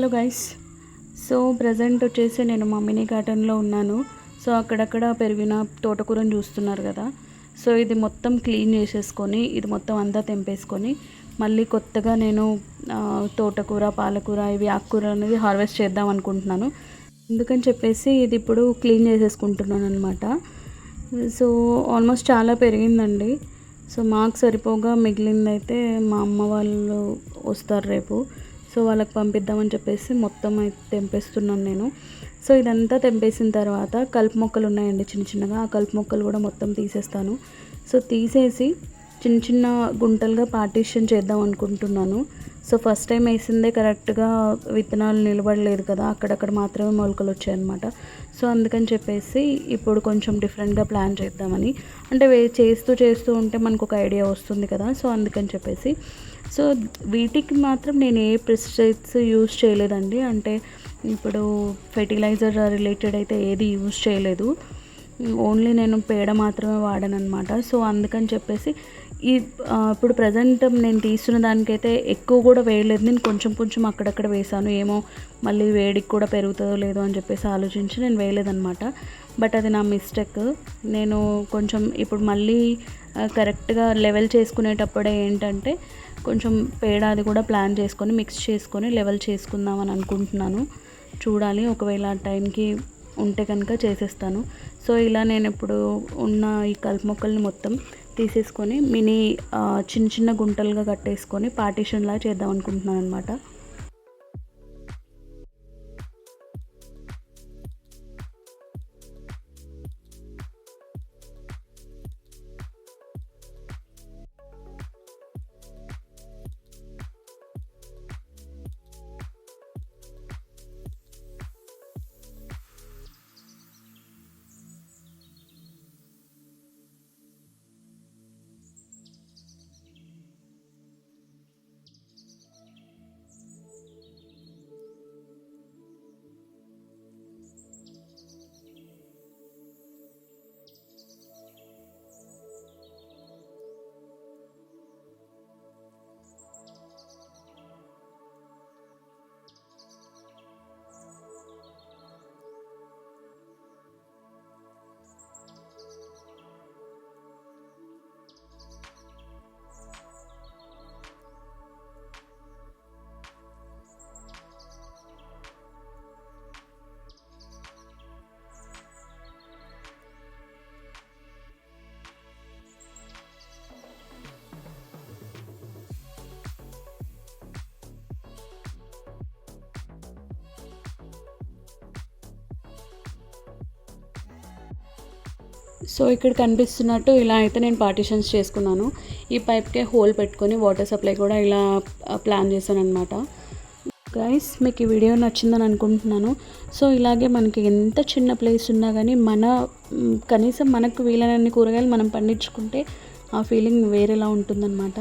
Hello guys. So present వచ్చేసి నేను మా మినీ గార్డెన్లో ఉన్నాను. సో అక్కడక్కడ పెరిగిన తోటకూరని చూస్తున్నారు కదా. సో ఇది మొత్తం క్లీన్ చేసేసుకొని ఇది మొత్తం అంతా తెంపేసుకొని మళ్ళీ కొత్తగా నేను తోటకూర, పాలకూర, ఇవి ఆకుకూర అనేది హార్వెస్ట్ చేద్దాం అనుకుంటున్నాను. ఎందుకని చెప్పేసి ఇది ఇప్పుడు క్లీన్ చేసేసుకుంటున్నాను అనమాట. సో ఆల్మోస్ట్ చాలా పెరిగిందండి. సో మాకు సరిపోగా మిగిలిందైతే మా అమ్మ వాళ్ళు వస్తారు రేపు. సో వాళ్ళకి పంపిద్దామని చెప్పేసి మొత్తం అయితే తెంపేస్తున్నాను నేను. సో ఇదంతా తెంపేసిన తర్వాత కలుపు మొక్కలు ఉన్నాయండి చిన్న చిన్నగా, ఆ కలుపు మొక్కలు కూడా మొత్తం తీసేస్తాను. సో తీసేసి చిన్న చిన్న గుంటలుగా పార్టీషన్ చేద్దాం అనుకుంటున్నాను. సో ఫస్ట్ టైం వేసిందే కరెక్ట్గా విత్తనాలు నిలబడలేదు కదా, అక్కడక్కడ మాత్రమే మొలకలు వచ్చాయన్నమాట. సో అందుకని చెప్పేసి ఇప్పుడు కొంచెం డిఫరెంట్గా ప్లాన్ చేద్దామని, అంటే చేస్తూ ఉంటే మనకు ఒక ఐడియా వస్తుంది కదా. సో అందుకని చెప్పేసి సో వీటికి మాత్రం నేను ఏ పెస్టిసైడ్స్ యూజ్ చేయలేదండి. అంటే ఇప్పుడు ఫెర్టిలైజర్ రిలేటెడ్ అయితే ఏది యూజ్ చేయలేదు, ఓన్లీ నేను పేడ మాత్రమే వాడాను అనమాట. సో అందుకని చెప్పేసి ఇప్పుడు ప్రజెంట్ నేను తీస్తున్న దానికైతే ఎక్కువ కూడా వేయలేదు, నేను కొంచెం అక్కడక్కడ వేసాను. ఏమో మళ్ళీ వేడికి కూడా పెరుగుతుందో లేదో అని చెప్పేసి ఆలోచించి నేను వేయలేదన్నమాట. బట్ అది నా మిస్టేక్. నేను కొంచెం ఇప్పుడు మళ్ళీ కరెక్ట్గా లెవెల్ చేసుకునేటప్పుడే ఏంటంటే కొంచెం పేడ అది కూడా ప్లాన్ చేసుకొని మిక్స్ చేసుకొని లెవెల్ చేసుకుందామని అనుకుంటున్నాను. చూడాలి, ఒకవేళ ఆ టైంకి ఉంటే కనుక చేసేస్తాను. సో ఇలా నేను ఇప్పుడు ఉన్న ఈ కలుపు మొక్కల్ని మొత్తం తీసేసుకొని మినీ చిన్న చిన్న గుంటలుగా కట్టేసుకొని పార్టీషన్లా చేద్దాం అనుకుంటున్నాను అనమాట. సో ఇక్కడ కనిపిస్తున్నట్టు ఇలా అయితే నేను పార్టీషన్స్ చేసుకున్నాను. ఈ పైప్కే హోల్ పెట్టుకొని వాటర్ సప్లై కూడా ఇలా ప్లాన్ చేశాను అనమాట. గైస్, మీకు ఈ వీడియో నచ్చిందని అనుకుంటున్నాను. సో ఇలాగే మనకి ఎంత చిన్న ప్లేస్ ఉన్నా కానీ కనీసం మనకు వీలైనన్ని కూరగాయలు మనం పండించుకుంటే ఆ ఫీలింగ్ వేరేలా ఉంటుందన్నమాట.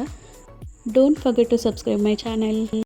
Don't forget to subscribe my channel.